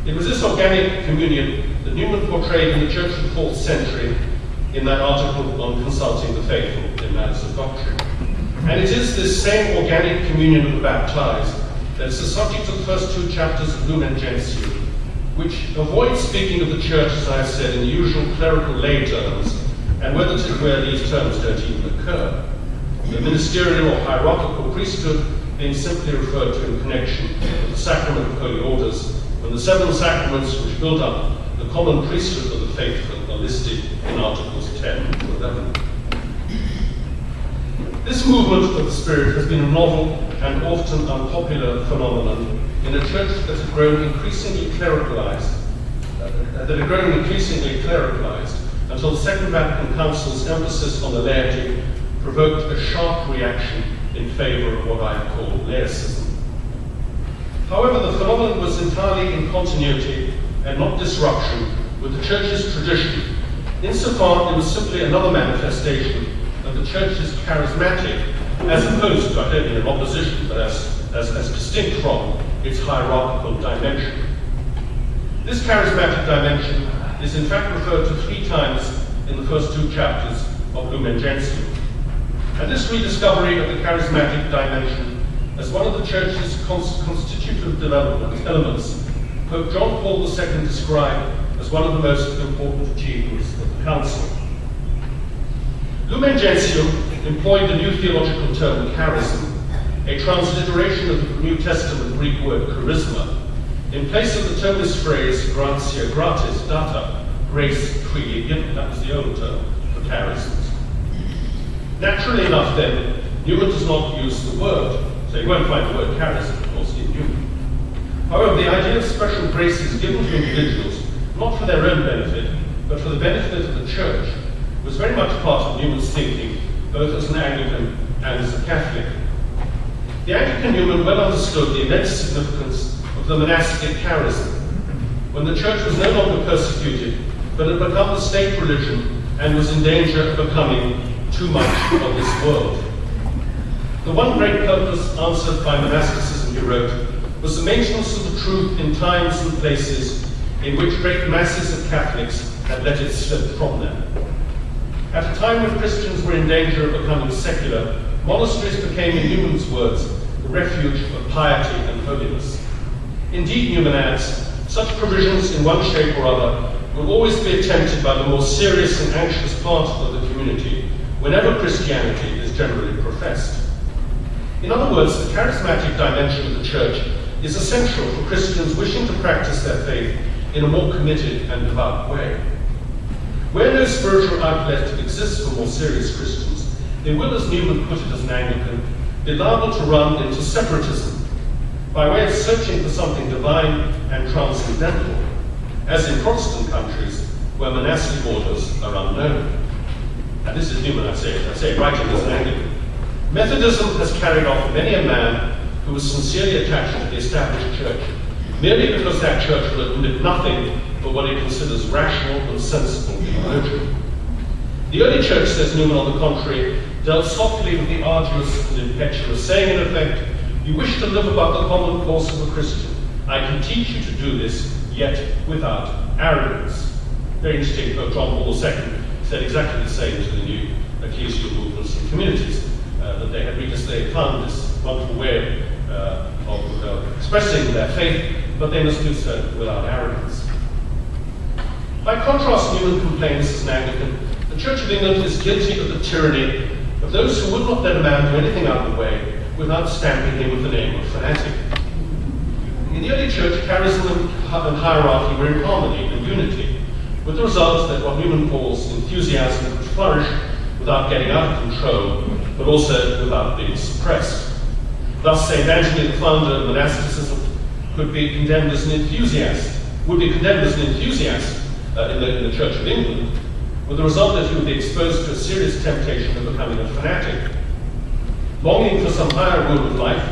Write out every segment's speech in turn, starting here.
It was this organic communion that Newman portrayed in the Church of the 4th century in that article on consulting the faithful in matters of doctrine. And it is this same organic communion of the baptized that is the subject of the first 2 chapters of Lumen Gentium, which avoids speaking of the church, as I have said, in the usual clerical lay terms, and where these terms don't even occur. The ministerial or hierarchical priesthood being simply referred to in connection with the sacrament of holy orders, and the 7 sacraments which build up the common priesthood of the faithful are listed in Articles 10 to 11. This movement of the Spirit has been a novel and often unpopular phenomenon in a church that had grown increasingly clericalized, until the Second Vatican Council's emphasis on the laity provoked a sharp reaction in favor of what I call laicism. However, the phenomenon was entirely in continuity and not disruption with the Church's tradition, insofar it was simply another manifestation of the Church's charismatic, as opposed to, I don't mean in opposition, but as distinct from its hierarchical dimension. This charismatic dimension is in fact referred to 3 times in the first 2 chapters of Lumen Gentium. And this rediscovery of the charismatic dimension as one of the Church's constitutive development elements, Pope John Paul II described as one of the most important achievements of the Council. Lumen Gentium employed the new theological term charism, a transliteration of the New Testament Greek word charisma, in place of the termless phrase gratia gratis data, grace freely given. That was the old term for charisms. Naturally enough then, Newman does not use the word, so you won't find the word charism, of course, in Newman. However, the idea of special graces given to individuals, not for their own benefit, but for the benefit of the Church, was very much part of Newman's thinking, both as an Anglican and as a Catholic. The Anglican Newman well understood the immense significance of the monastic charism, when the Church was no longer persecuted, but had become the state religion and was in danger of becoming too much of this world. The one great purpose answered by monasticism, he wrote, was the maintenance of the truth in times and places in which great masses of Catholics had let it slip from them. At a time when Christians were in danger of becoming secular, monasteries became, in Newman's words, the refuge of piety and holiness. Indeed, Newman adds, such provisions in one shape or other will always be attempted by the more serious and anxious part of the community whenever Christianity is generally professed. In other words, the charismatic dimension of the Church is essential for Christians wishing to practice their faith in a more committed and devout way. Where no spiritual outlet exists for more serious Christians, they will, as Newman put it as an Anglican, be liable to run into separatism by way of searching for something divine and transcendental, as in Protestant countries where monastic orders are unknown. And this is Newman, I say writing as an Anglican. Methodism has carried off many a man who was sincerely attached to the established church, merely because that church will admit nothing but what it considers rational and sensible theology. The early church, says Newman, on the contrary, dealt softly with the arduous and impetuous, saying in effect, you wish to live above the common course of a Christian. I can teach you to do this, yet without arrogance. Very interesting, Pope John Paul II said exactly the same to the new ecclesial movements and communities, that they had found this wonderful way of expressing their faith, but they must do so without arrogance. By contrast, Newman complains as an Anglican, the Church of England is guilty of the tyranny of those who would not let a man do anything out of the way without stamping him with the name of fanatic. In the early church, charism and hierarchy were in harmony and unity, with the result that what Newman calls enthusiasm could flourish without getting out of control, but also without being suppressed. Thus, St. Anthony, the founder of monasticism, would be condemned as an enthusiast in the Church of England, with the result that he would be exposed to a serious temptation of becoming a fanatic. Longing for some higher rule of life,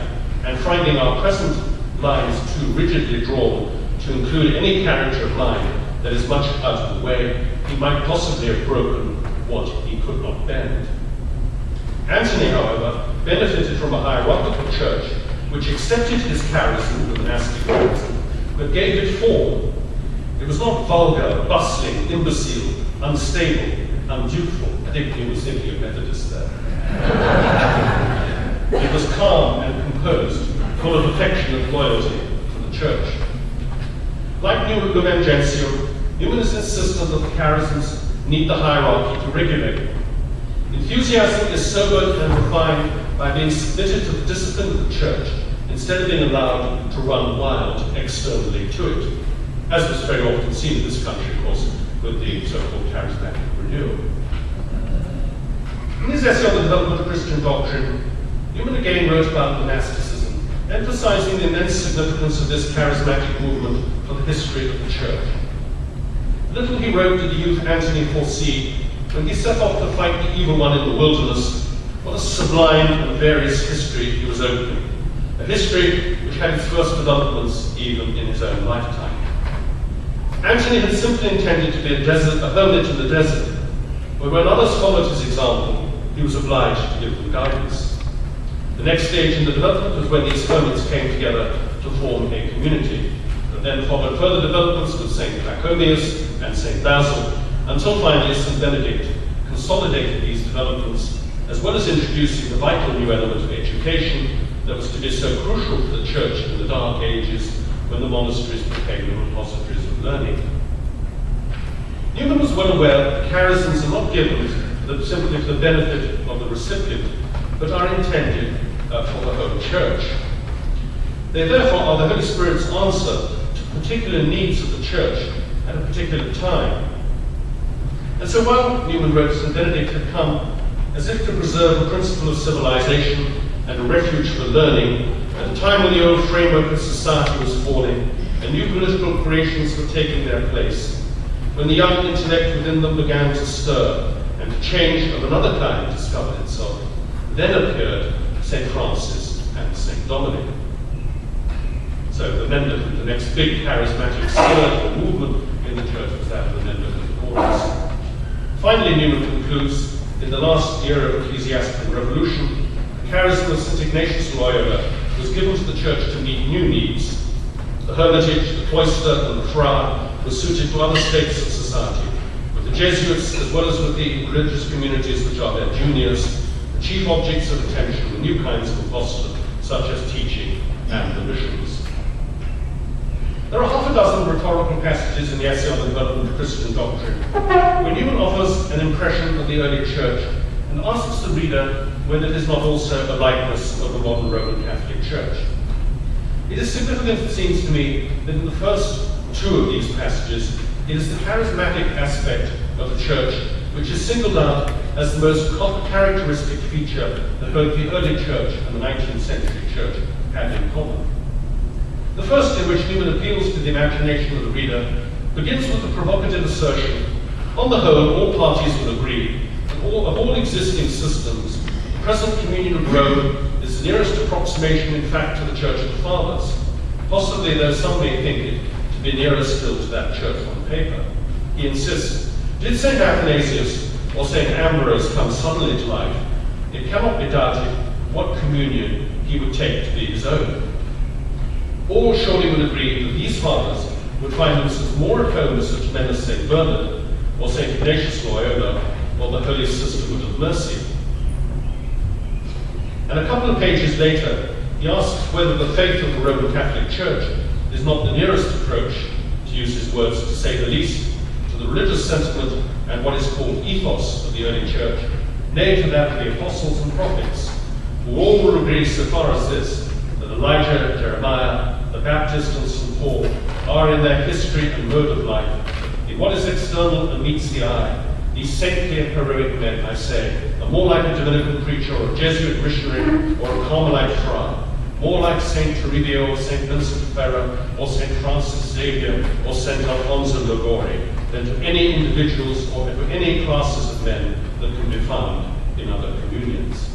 and finding our present lines too rigidly drawn to include any carriage of line that is much out of the way, he might possibly have broken what he could not bend. Anthony, however, benefited from a hierarchical church which accepted his charism, the monastic charism, but gave it form. It was not vulgar, bustling, imbecile, unstable, undutiful. I think he was thinking of Methodists there. It was calm and composed, full of affection and loyalty to the church. Like Lumen Gentium, Newman is insistent that the charisms need the hierarchy to regulate. Enthusiasm is sobered and refined by being submitted to the discipline of the church instead of being allowed to run wild externally to it, as was very often seen in this country, of course, with the so-called charismatic renewal. In his essay on the development of Christian doctrine, Newman again wrote about monasticism, emphasizing the immense significance of this charismatic movement for the history of the church. Little he wrote did the youth Antony foresee when he set off to fight the evil one in the wilderness, what a sublime and various history he was opening. A history which had its first developments even in his own lifetime. Antony had simply intended to be a hermit in the desert, but when others followed his example, he was obliged to give them guidance. The next stage in the development was when these hermits came together to form a community. There then followed further developments with St. Pachomius and St. Basil, until finally St. Benedict consolidated these developments, as well as introducing the vital new element of education that was to be so crucial for the church in the Dark Ages when the monasteries became the repositories of learning. Newman was well aware that charisms are not given simply for the benefit of the recipient, but are intended for the whole church. They therefore are the Holy Spirit's answer to particular needs of the church at a particular time. And so while Newman wrote, St. Benedict had come as if to preserve the principle of civilization and a refuge for learning at a time when the old framework of society was falling and new political creations were taking their place, when the young intellect within them began to stir and a change of another kind discovered itself, then appeared St. Francis and St. Dominic. So the Mendicant, the next big charismatic surge or movement in the church was that of the Mendicant Orders. Finally, Newman concludes, in the last era of ecclesiastical revolution, the charism of St. Ignatius Loyola was given to the church to meet new needs. The hermitage, the cloister, and the friar were suited to other states of society, with the Jesuits, as well as with the religious communities which are their juniors, the chief objects of attention were new kinds of apostolate, such as teaching and the missions. There are half a dozen rhetorical passages in the essay on the development of Christian doctrine, where Newman offers an impression of the early church and asks the reader whether it is not also a likeness of the modern Roman Catholic Church. It is significant, it seems to me, that in the first two of these passages, it is the charismatic aspect of the church which is singled out as the most characteristic feature that both the early church and the 19th century church had in common. The first, in which Newman appeals to the imagination of the reader, begins with the provocative assertion, on the whole, all parties will agree that of all existing systems, the present communion of Rome is the nearest approximation, in fact, to the Church of the Fathers, possibly, though some may think it, to be nearer still to that church on paper. He insists, did St. Athanasius or St. Ambrose come suddenly to life, it cannot be doubted what communion he would take to be his own. All surely would agree that these fathers would find themselves more at home with such men as St. Bernard, or St. Ignatius Loyola, or the Holy Sisterhood of Mercy. And a couple of pages later, he asks whether the faith of the Roman Catholic Church is not the nearest approach, to use his words to say the least, to the religious sentiment and what is called ethos of the early church, nay to that of the apostles and prophets, who all will agree so far as this, that Elijah, Jeremiah, the Baptist, and St. Paul are in their history and mode of life, in what is external and meets the eye. These saintly and heroic men, I say, are more like a Dominican preacher or a Jesuit missionary or a Carmelite friar, more like St. Toribio or St. Vincent Ferrer or St. Francis Xavier or St. Alfonso Liguori than to any individuals or to any classes of men that can be found in other communions.